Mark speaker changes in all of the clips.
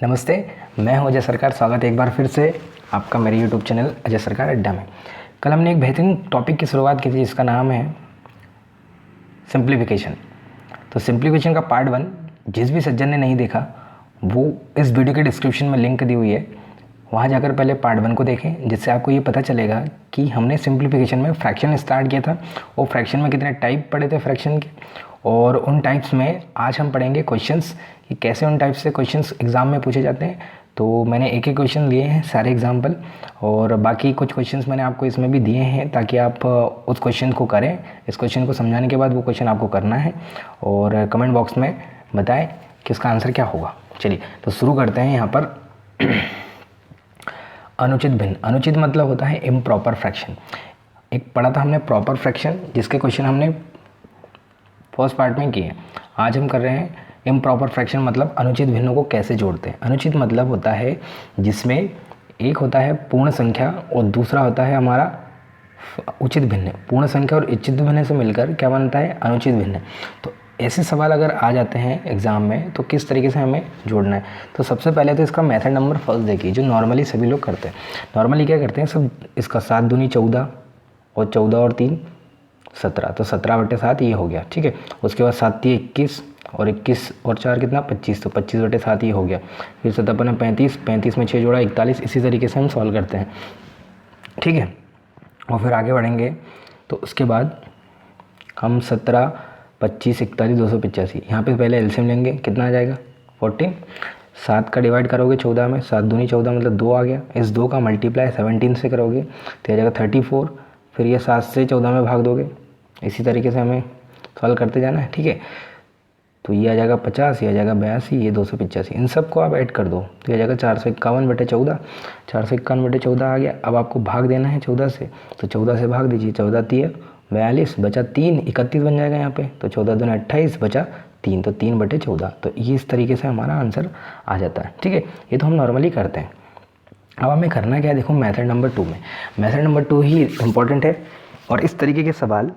Speaker 1: नमस्ते, मैं हूं अजय सरकार। स्वागत है एक बार फिर से आपका मेरे यूट्यूब चैनल अजय सरकार अड्डा में। कल हमने एक बेहतरीन टॉपिक की शुरुआत की थी जिसका नाम है सिंप्लीफिकेशन। तो सिंप्लीफिकेशन का पार्ट 1 जिस भी सज्जन ने नहीं देखा वो इस वीडियो के डिस्क्रिप्शन में लिंक दी हुई है, वहाँ जाकर पहले पार्ट 1 को देखें, जिससे आपको ये पता चलेगा कि हमने सिंप्लीफिकेशन में फ्रैक्शन स्टार्ट किया था और फ्रैक्शन में कितने टाइप पढ़े थे फ्रैक्शन के, और उन टाइप्स में आज हम पढ़ेंगे क्वेश्चंस कि कैसे उन टाइप्स से क्वेश्चंस एग्ज़ाम में पूछे जाते हैं। तो मैंने एक एक क्वेश्चन लिए हैं, सारे एग्जाम्पल, और बाकी कुछ क्वेश्चंस मैंने आपको इसमें भी दिए हैं ताकि आप उस क्वेश्चन को करें। इस क्वेश्चन को समझाने के बाद वो क्वेश्चन आपको करना है और कमेंट बॉक्स में बताएं कि उसका आंसर क्या होगा। चलिए तो शुरू करते हैं। यहाँ पर अनुचित भिन्न, अनुचित मतलब होता है इम्प्रॉपर फ्रैक्शन। एक पढ़ा था हमने प्रॉपर फ्रैक्शन, जिसके क्वेश्चन हमने फर्स्ट पार्ट में किए। आज हम कर रहे हैं इम्प्रॉपर फ्रैक्शन, मतलब अनुचित भिन्नों को कैसे जोड़ते हैं। अनुचित मतलब होता है जिसमें एक होता है पूर्ण संख्या और दूसरा होता है हमारा उचित भिन्न। पूर्ण संख्या और उचित भिन्न से मिलकर क्या बनता है, अनुचित भिन्न। तो ऐसे सवाल अगर आ जाते हैं एग्ज़ाम में तो किस तरीके से हमें जोड़ना है। तो सबसे पहले तो इसका मेथड नंबर फर्स्ट देखिए, जो नॉर्मली सभी लोग करते हैं। नॉर्मली क्या करते हैं सब, इसका 7 दूनी 14 और 14 और 3 17, तो 17/7 ये हो गया, ठीक है। उसके बाद 7 3 21 और 21 और 4 कितना 25, तो 25/7 ये हो गया। फिर 7 35, 35 में 6 जोड़ा 41। इसी तरीके से हम सॉल्व करते हैं, ठीक है। और फिर आगे बढ़ेंगे तो उसके बाद हम 17 25 41 285, यहाँ पे पहले एलसीएम लेंगे, कितना आ जाएगा 14। 7 का डिवाइड करोगे 14 में, 7 दूनी 14 मतलब 2 आ गया। इस 2 का मल्टीप्लाई 17 से करोगे तो आ जाएगा 34। फिर ये 7 से 14 में भाग दोगे। इसी तरीके से हमें सॉल्व करते जाना है, ठीक है। तो ये आ जाएगा 50, ये आ जाएगा 82, ये 285। इन सब को आप ऐड कर दो तो ये आ जाएगा 451/14। 451/14 आ गया। अब आपको भाग देना है 14 से, तो 14 से भाग दीजिए। 14 3 42 बचा 3 31 बन जाएगा यहाँ पे। तो 14 दूनी 28 बचा 3, तो 3/14। तो ये इस तरीके से हमारा आंसर आ जाता है, ठीक है। ये तो हम नॉर्मली करते हैं। अब हमें करना क्या है, देखो मेथड नंबर 2 में, मेथड नंबर 2 ही इम्पोर्टेंट है। और इस तरीके के सवाल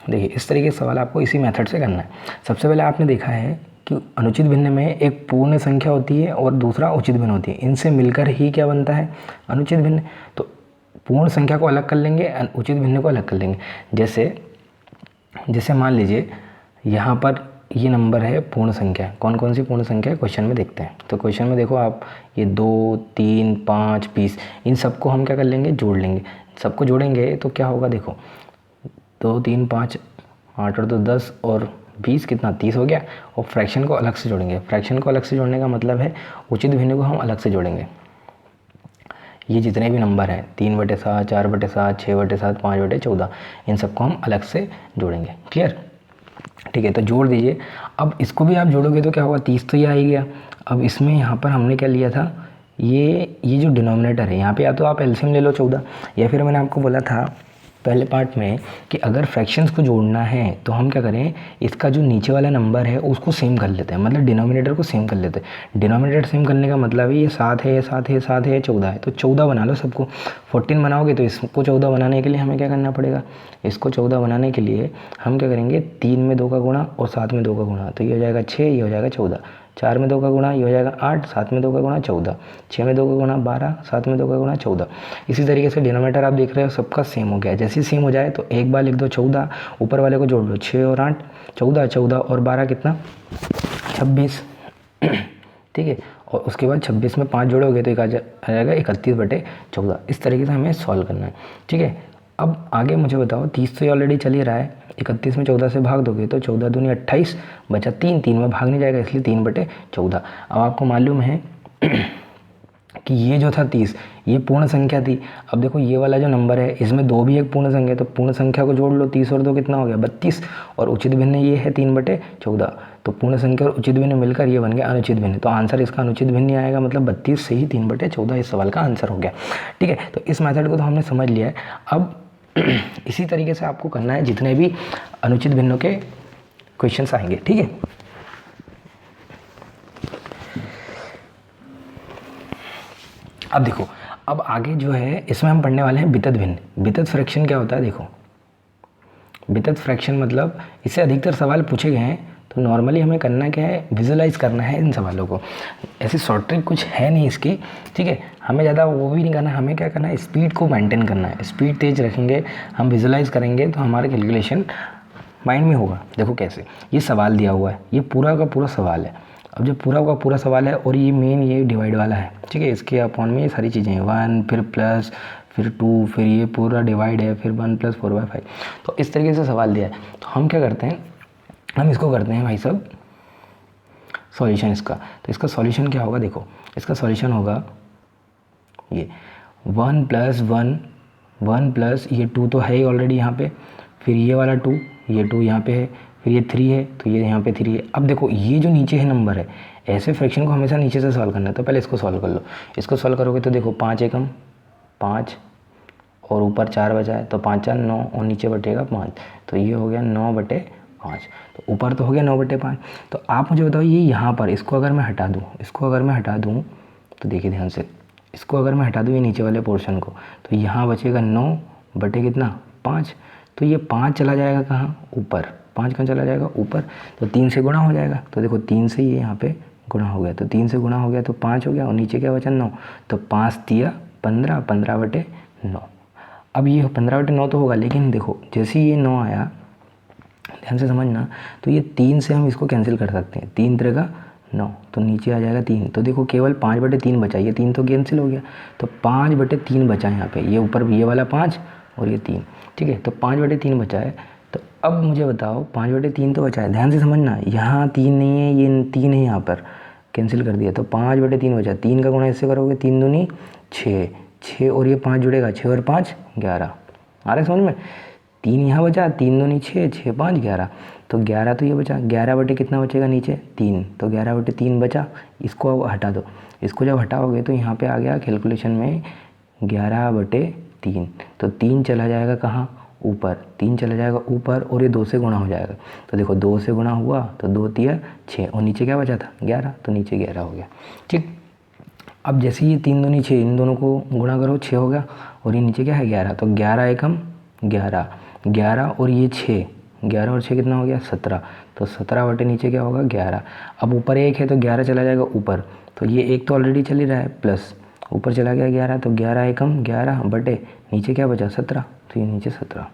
Speaker 1: देखिए, इस तरीके के सवाल आपको इसी मेथड से करना है। सबसे पहले आपने देखा है कि अनुचित भिन्न में एक पूर्ण संख्या होती है और दूसरा उचित भिन्न होती है। इनसे मिलकर ही क्या बनता है, अनुचित भिन्न। तो पूर्ण संख्या को अलग कर लेंगे, उचित भिन्न को अलग कर लेंगे। जैसे मान लीजिए यहाँ पर ये नंबर है पूर्ण संख्या। कौन कौन सी पूर्ण संख्या है क्वेश्चन में देखते हैं। तो क्वेश्चन में देखो आप, ये 2 3 5 20, इन सबको हम क्या कर लेंगे, जोड़ लेंगे। सबको जोड़ेंगे तो क्या होगा, देखो 2 3 5 8 और 2 10 और 20 कितना 30 हो गया। और फ्रैक्शन को अलग से जोड़ेंगे। फ्रैक्शन को अलग से जोड़ने का मतलब है उचित भिन्न को हम अलग से जोड़ेंगे। ये जितने भी नंबर हैं 3/7 4/7 6/7 5/14, इन सबको हम अलग से जोड़ेंगे। क्लियर, ठीक है। तो जोड़ दीजिए। अब इसको भी आप जोड़ोगे तो क्या होगा, 30 तो ये आ ही गया। अब इसमें यहाँ पर हमने क्या लिया था, ये जो डिनोमिनेटर है यहाँ पे, या तो आप एलसीएम ले लो 14, या फिर मैंने आपको बोला था पहले पार्ट में कि अगर फ्रैक्शंस को जोड़ना है तो हम क्या करें, इसका जो नीचे वाला नंबर है उसको सेम कर लेते हैं, मतलब डिनोमिनेटर को सेम कर लेते हैं। डिनोमिनेटर सेम करने का मतलब है ये 7 है, 7 है, 7 है, 14 है, तो 14 बना लो सबको। 14 बनाओगे तो इसको 14 बनाने के लिए हमें क्या करना पड़ेगा, इसको 14 बनाने के लिए हम क्या करेंगे, 3 में 2 का गुणा और 7 में 2 का गुणा, तो ये हो जाएगा 6, ये हो जाएगा 14। 4 में 2 का गुणा ये हो जाएगा 8, 7 में 2 का गुणा 14, 6 में 2 का गुणा 12, 7 में 2 का गुणा 14। इसी तरीके से डिनोमिनेटर आप देख रहे हो सबका सेम हो गया। जैसे ही सेम हो जाए तो एक बार लिख दो 14, ऊपर वाले को जोड़ लो 6 और 8, 14, 14 और 12 कितना 26, ठीक है। और उसके बाद 26 में 5 जोड़ोगे तो एक आ जाएगा 31/14। इस तरीके से हमें सॉल्व करना है, ठीक है। अब आगे मुझे बताओ, 30 तो ऑलरेडी चल ही रहा है, 31 में 14 से भाग दोगे तो 14 दूनी 28 बचा 3, 3 में भाग नहीं जाएगा इसलिए 3/14। अब आपको मालूम है कि ये जो था 30, ये पूर्ण संख्या थी। अब देखो ये वाला जो नंबर है इसमें 2 भी एक पूर्ण संख्या, तो पूर्ण संख्या को जोड़ लो, 30 और 2 कितना हो गया 32, और उचित भिन्न ये है 3/14। तो पूर्ण संख्या और उचित भिन्न मिलकर ये बन गया अनुचित भिन्न। तो आंसर इसका अनुचित भिन्न ही आएगा, मतलब 32 से ही 3/14 इस सवाल का आंसर हो गया, ठीक है। तो इस मेथड को तो हमने समझ लिया है। अब इसी तरीके से आपको करना है जितने भी अनुचित भिन्नों के क्वेश्चंस आएंगे, ठीक है। अब देखो, अब आगे जो है इसमें हम पढ़ने वाले हैं वितत भिन्न। वितत फ्रैक्शन क्या होता है, देखो वितत फ्रैक्शन मतलब इससे अधिकतर सवाल पूछे गए हैं तो नॉर्मली हमें करना क्या है, विजुलाइज करना है इन सवालों को। ऐसी शॉर्ट ट्रिक कुछ है नहीं इसकी, ठीक है। हमें ज़्यादा वो भी नहीं करना है, हमें क्या करना है, स्पीड को मेंटेन करना है। स्पीड तेज़ रखेंगे, हम विजुलाइज करेंगे तो हमारा कैलकुलेशन माइंड में होगा। देखो कैसे, ये सवाल दिया हुआ है, ये पूरा का पूरा सवाल है। अब जब पूरा का पूरा सवाल है और ये मेन ये डिवाइड वाला है, ठीक है, इसके अपॉन में ये सारी चीज़ें हैं, 1 फिर प्लस फिर 2 फिर ये पूरा डिवाइड है, फिर 1 + 4/5। तो इस तरीके से सवाल दिया है। तो हम क्या करते हैं, हम इसको करते हैं भाई साहब सॉल्यूशन इसका। तो इसका सॉल्यूशन क्या होगा, देखो इसका सॉल्यूशन होगा ये 1 + 1 1 प्लस ये 2 तो है ही ऑलरेडी यहाँ पे, फिर ये वाला 2, ये 2 यहाँ पे है, फिर ये 3 है तो ये यहाँ पे 3 है। अब देखो ये जो नीचे है नंबर है, ऐसे फ्रैक्शन को हमेशा नीचे से सॉल्व करना है। तो पहले इसको सॉल्व कर लो। इसको सॉल्व करोगे तो देखो 5 एकम 5 और ऊपर 4 बचा है, तो 5 4 9 और नीचे बटेगा 5, तो ये हो गया 9/5। तो ऊपर तो हो गया 9/5। तो आप मुझे बताओ ये यहाँ पर इसको अगर मैं हटा दूँ, इसको अगर मैं हटा दूँ तो देखिए ध्यान से, इसको अगर मैं हटा दूँ ये नीचे वाले पोर्शन को, तो यहाँ बचेगा 9/5। तो ये 5 चला जाएगा कहाँ, ऊपर। 5 कहाँ चला जाएगा, ऊपर। तो 3 से गुणा हो जाएगा। तो देखो 3 से ये यहाँ पे गुणा हो गया, तो 3 से गुणा हो गया तो 5 हो गया, और नीचे क्या बचा 9। तो 5 तिया 15, 15/9। अब ये 15/9 तो होगा, लेकिन देखो जैसे ही ये 9 आया, ध्यान से समझना, तो ये 3 से हम इसको कैंसिल कर सकते हैं। 3 त्रिका 9, तो नीचे आ जाएगा 3। तो देखो केवल 5/3 बचा, ये 3 तो कैंसिल हो गया, तो 5/3 बचा यहाँ पे। ये ऊपर ये वाला 5 और ये 3, ठीक है। तो 5/3 बचा है। तो अब मुझे बताओ 5/3 तो बचा है, ध्यान से समझना, यहाँ 3 नहीं है, ये 3 है, यहाँ पर कैंसिल कर दिया, तो 5/3 बचा। 3 का गुणा इससे करोगे, 3 दूनी 6, 6 और ये 5 जुड़ेगा, 6 और 5 11। आ रहा है समझ में। 3 यहाँ बचा, 3 दूनी 6, 6 5 11, तो 11 तो ये बचा। 11 कितना बचेगा नीचे 3, तो 11/3 बचा। इसको अब हटा दो, इसको जब हटाओगे तो यहाँ पे आ गया कैलकुलेशन में 11/3। तो 3 चला जाएगा कहाँ, ऊपर। 3 चला जाएगा ऊपर और ये 2 से गुणा हो जाएगा। तो देखो 2 से गुणा हुआ तो 2 तिया 6 और नीचे क्या बचा था 11, तो नीचे 11 हो गया, ठीक। अब जैसे ये 3 दूनी 6, इन दोनों को गुणा करो, 6 हो गया, और ये नीचे क्या है 11। तो 11 एकम 11, 11 और ये 6, 11 और 6 कितना हो गया 17। तो 17 बटे नीचे क्या होगा 11। अब ऊपर 1 है तो 11 चला जाएगा ऊपर, तो ये 1 तो ऑलरेडी चल ही रहा है, प्लस ऊपर चला गया 11, तो 11 एकम 11 बटे नीचे क्या बचा 17, तो ये नीचे 17,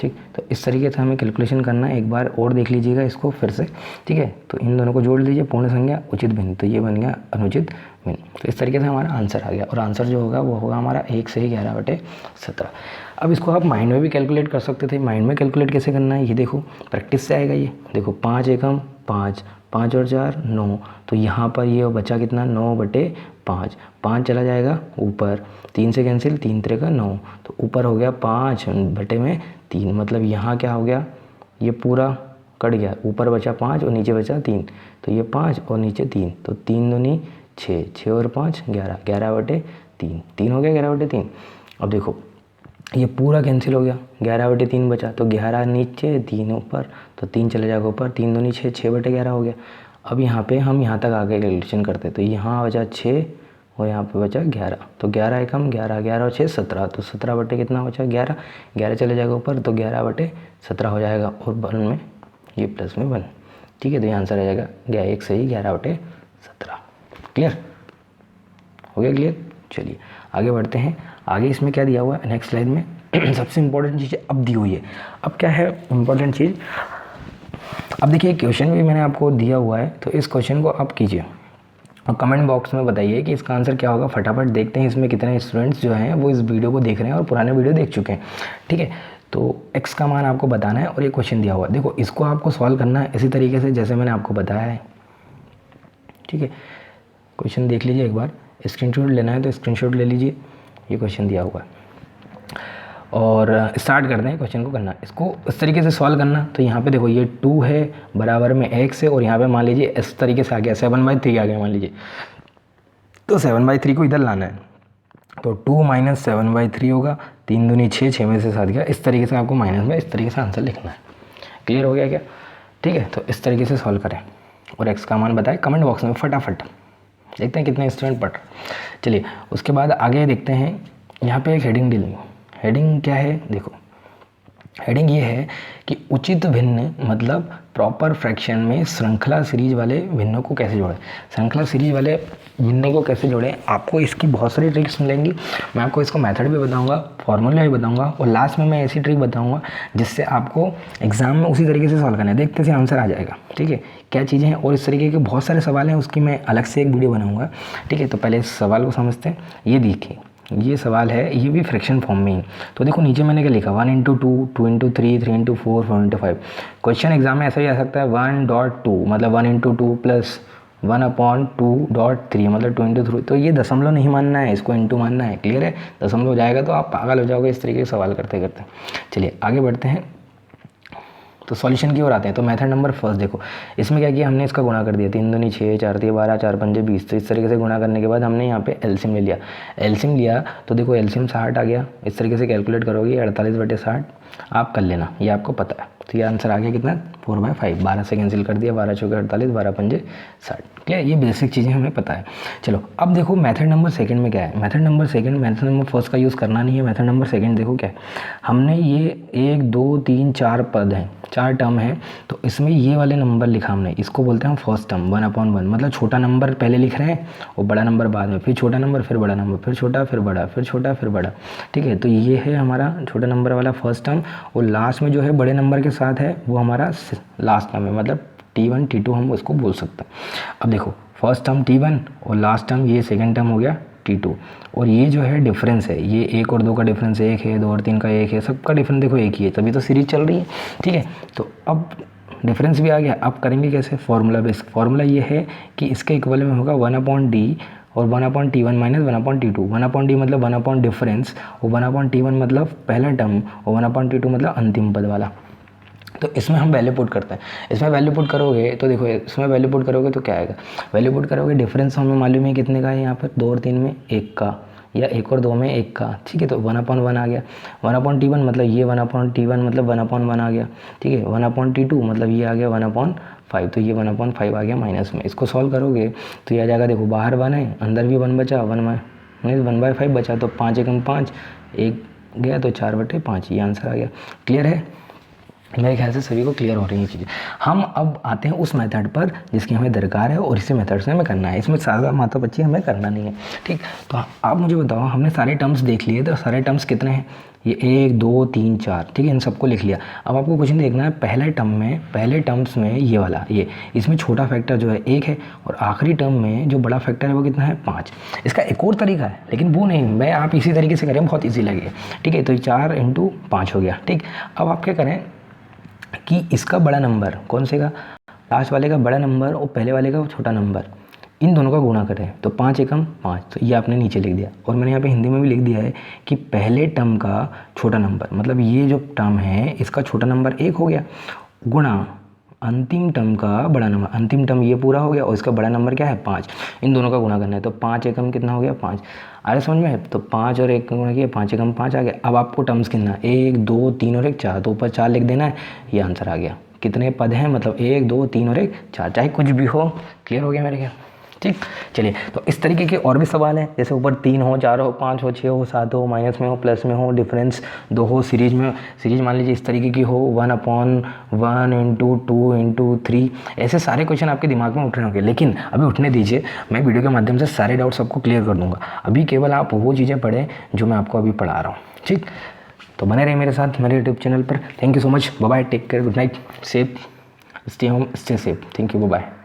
Speaker 1: ठीक। तो इस तरीके से हमें कैलकुलेशन करना है। एक बार और देख लीजिएगा इसको फिर से, ठीक है। तो इन दोनों को जोड़ लीजिए, पूर्ण संख्या उचित भिन्न, तो ये बन गया अनुचित भिन्न। तो इस तरीके से हमारा आंसर आ गया, और आंसर जो होगा वो होगा हमारा 1 से 11/17। अब इसको आप माइंड में भी कैलकुलेट कर सकते थे। माइंड में कैलकुलेट कैसे करना है, ये देखो प्रैक्टिस से आएगा ये। देखो 5 एकम 5, 5 और 4 9, तो यहाँ पर ये बचा कितना 9/5। 5 चला जाएगा ऊपर, 3 से कैंसिल, 3 त्रिका 9, तो ऊपर हो गया 5/3। मतलब यहाँ क्या हो गया, ये पूरा कट गया, ऊपर बचा 5 और नीचे बचा 3, तो ये 5 और नीचे 3, तो 3 दूनी 6, 6 और 5 11, 11/3, 3 हो गया 11/3। अब देखो ये पूरा कैंसिल हो गया, 11/3 बचा, तो 11 नीचे 3 ऊपर, तो 3 चले जाएगा ऊपर, 3 दूनी 6, 6/11 हो गया। अब यहाँ पे हम यहाँ तक आगे कैलकुलेशन करते, तो यहाँ बचा 6 और यहाँ पे बचा 11, तो 11 एकम 11, 11 और 6 17, तो 17 बटे कितना बचा 11, 11 चले जाएगा ऊपर, तो 11/17 हो जाएगा, और 1 में ये प्लस में 1, ठीक है। तो ये आंसर आ जाएगा 1 से ही 11/17। क्लियर हो गया, क्लियर। चलिए आगे बढ़ते हैं। आगे इसमें क्या दिया हुआ है नेक्स्ट स्लाइड में सबसे इंपॉर्टेंट चीज़ अब दी हुई है। अब क्या है इंपॉर्टेंट चीज़, अब देखिए क्वेश्चन भी मैंने आपको दिया हुआ है, तो इस क्वेश्चन को आप कीजिए और कमेंट बॉक्स में बताइए कि इसका आंसर क्या होगा। फटाफट देखते हैं इसमें कितने स्टूडेंट्स जो हैं वो इस वीडियो को देख रहे हैं और पुराने वीडियो देख चुके हैं, ठीक है। तो x का मान आपको बताना है और ये क्वेश्चन दिया हुआ है। देखो इसको आपको सॉल्व करना है इसी तरीके से जैसे मैंने आपको बताया है, ठीक है। क्वेश्चन देख लीजिए एक बार, स्क्रीनशॉट लेना है तो स्क्रीनशॉट ले लीजिए, ये क्वेश्चन दिया हुआ है। और स्टार्ट करते हैं क्वेश्चन को करना। इसको इस तरीके से सॉल्व करना, तो यहाँ पे देखो ये 2 है बराबर में x है, और यहाँ पे मान लीजिए इस तरीके से आ गया 7/3 आ गया मान लीजिए, तो 7/3 को इधर लाना है, तो 2 - 7/3 होगा, 3 दूनी 6, 6 में से 7 गया। इस तरीके से आपको माइनस में इस तरीके से आंसर लिखना है। क्लियर हो गया क्या, ठीक है। तो इस तरीके से सॉल्व करें और x का मान बताएं कमेंट बॉक्स में फटाफट, देखते हैं कितने स्टूडेंट पढ़। चलिए उसके बाद आगे देखते हैं, यहाँ पे एक हेडिंग डी लेंगे। हेडिंग क्या है देखो, हेडिंग ये है कि उचित भिन्न मतलब प्रॉपर फ्रैक्शन में श्रृंखला सीरीज वाले भिन्नों को कैसे जोड़ें। श्रृंखला सीरीज वाले भिन्नों को कैसे जोड़ें, आपको इसकी बहुत सारी ट्रिक्स मिलेंगी। मैं आपको इसका मेथड भी बताऊंगा, फॉर्मूला भी बताऊंगा, और लास्ट में मैं ऐसी ट्रिक बताऊंगा जिससे आपको एग्जाम में उसी तरीके से सॉल्व करना है, देखते से आंसर आ जाएगा। ठीक है, क्या चीज़ें हैं, और इस तरीके के बहुत सारे सवाल हैं, उसकी मैं अलग से एक वीडियो बनाऊँगा। ठीक है, तो पहले इस सवाल को समझते हैं। ये देखिए, ये सवाल है, ये भी फ्रैक्शन फॉर्म में ही। तो देखो नीचे मैंने क्या लिखा, 1 into 2, 2 into 3, 3 into 4, 4 into 5। Question exam में ऐसा ही आ सकता है 1.2 मतलब 1 इंटू 2 प्लस 1/2.3 मतलब 2 इंटू 3। तो ये दशमलव नहीं मानना है, इसको इंटू मानना है। क्लियर है, दशमलव हो जाएगा तो आप पागल हो जाओगे इस तरीके के सवाल करते करते। चलिए आगे बढ़ते हैं, तो सॉल्यूशन की ओर आते हैं। तो मेथड नंबर फर्स्ट देखो, इसमें क्या किया हमने, इसका गुणा कर दिया, 3 दूनी 6, 4 तिया 12, 4 पंजे 20। तो इस तरीके से गुणा करने के बाद हमने यहाँ पे एलसीएम ले लिया। एलसीएम लिया तो देखो एलसीएम 60 आ गया। इस तरीके से कैलकुलेट करोगे 48/60 आप कर लेना, ये आपको पता है। तो ये आंसर आ गया कितना, 4/5। 12 से कैंसिल कर दिया, 12 चौके 48, 12 पंजे 60। क्या ये बेसिक चीज़ें हमें पता है। चलो अब देखो मेथड नंबर सेकंड में क्या है। Method number second, method number first का यूज़ करना नहीं है। मेथड नंबर सेकंड देखो क्या है, हमने ये 1 2 3 4 पद हैं, 4 टर्म है। तो इसमें ये वाले नंबर लिखा हमने, इसको बोलते हैं हम फर्स्ट टर्म, 1/1 मतलब छोटा नंबर पहले लिख रहे हैं और बड़ा नंबर बाद में, फिर छोटा नंबर फिर बड़ा नंबर, फिर छोटा फिर बड़ा, फिर छोटा फिर बड़ा। ठीक है, तो ये है हमारा छोटा नंबर वाला फर्स्ट टर्म, और लास्ट में जो है बड़े नंबर के साथ है वो हमारा लास्ट टर्म है, मतलब T1 T2 हम उसको बोल सकते हैं। अब देखो फर्स्ट टर्म T1 और लास्ट टर्म ये सेकेंड टर्म हो गया T2, और ये जो है डिफरेंस है, ये 1 और 2 का डिफरेंस 1 है, 2 और 3 का 1 है, सबका डिफरेंस देखो एक ही है, तभी तो सीरीज चल रही है। ठीक है, तो अब डिफरेंस भी आ गया। अब करेंगे कैसे, फॉर्मूला बेस्ड। फॉर्मूला ये है कि इसके इक्वल में होगा 1/D और 1/T1 माइनस 1/T2। 1/D मतलब 1 डिफरेंस, और 1/T1 मतलब पहला टर्म, और 1/T2 मतलब अंतिम पद वाला। तो इसमें हम वैल्यू पुट करते हैं। इसमें वैल्यू पुट करोगे तो देखो, इसमें वैल्यू पुट करोगे तो क्या आएगा, वैल्यू पुट करोगे डिफरेंस हमें मालूम है कितने का है, यहाँ पर 2 और 3 में 1 का, या 1 और 2 में 1 का। ठीक है, तो 1/1 आ गया। 1/T1 मतलब ये 1/T1 मतलब 1/1 आ गया। ठीक है, 1/T2 मतलब ये आ गया 1/5, तो ये 1/5 आ गया माइनस में। इसको सॉल्व करोगे तो ये आ जाएगा, देखो बाहर 1 है, अंदर भी 1 बचा, 1/5 बचा, तो 5 एकम 5, 1 गया तो 4/5, ये आंसर आ गया। क्लियर है, मेरे ख्याल से सभी को क्लियर हो रही है चीज़ें। हम अब आते हैं उस मेथड पर जिसकी हमें दरकार है, और इसी मेथड से हमें करना है। इसमें ज़्यादा माता बच्ची हमें करना नहीं है। ठीक, तो आप मुझे बताओ, हमने सारे टर्म्स देख लिए, तो सारे टर्म्स कितने हैं, ये 1 2 3 4। ठीक है, इन सबको लिख लिया। अब आपको कुछ नहीं देखना है, पहले टर्म्स में ये वाला, ये इसमें छोटा फैक्टर जो है 1 है, और आखिरी टर्म में जो बड़ा फैक्टर है वो कितना है, 5। इसका एक और तरीका है, लेकिन वो नहीं, मैं आप इसी तरीके से करें, बहुत ईजी लगेगा। ठीक है, तो 4 × 5 हो गया। ठीक, अब आप क्या करें कि इसका बड़ा नंबर कौन से का, लास्ट वाले का बड़ा नंबर और पहले वाले का छोटा नंबर, इन दोनों का गुणा करें, तो 5 एकम 5। तो ये आपने नीचे लिख दिया, और मैंने यहाँ पे हिंदी में भी लिख दिया है कि पहले टर्म का छोटा नंबर, मतलब ये जो टर्म है इसका छोटा नंबर 1 हो गया, गुणा अंतिम टर्म का बड़ा नंबर, अंतिम टर्म ये पूरा हो गया, और इसका बड़ा नंबर क्या है 5। इन दोनों का गुणा करना है, तो 5 एकम कितना हो गया 5। आ रहा समझ में, तो 5 और 1 का गुणा किया, 5 एकम 5 आ गया। अब आपको टर्म्स गिनना, 1 2 3 और 1 4, तो ऊपर 4 लिख देना है, ये आंसर आ गया। कितने पद हैं, मतलब 1 2 3 और 1 4, चाहे कुछ भी हो। क्लियर हो गया मेरे ख्याल। ठीक, चलिए, तो इस तरीके के और भी सवाल हैं, जैसे ऊपर 3 हो, 4 हो, 5 हो, 6 हो, 7 हो, माइनस में हो, प्लस में हो, डिफरेंस 2 हो, सीरीज में, सीरीज मान लीजिए इस तरीके की हो, 1/1 × 2 × 3, ऐसे सारे क्वेश्चन आपके दिमाग में उठ रहे होंगे। लेकिन अभी उठने दीजिए, मैं वीडियो के माध्यम से सारे डाउट्स आपको क्लियर कर दूंगा। अभी केवल आप वो चीज़ें पढ़ें जो मैं आपको अभी पढ़ा रहा हूँ। ठीक, तो बने रहिए मेरे साथ मेरे यूट्यूब चैनल पर। Thank you so much, bye bye, take care, good night, safe, stay home, stay safe, thank you, bye bye.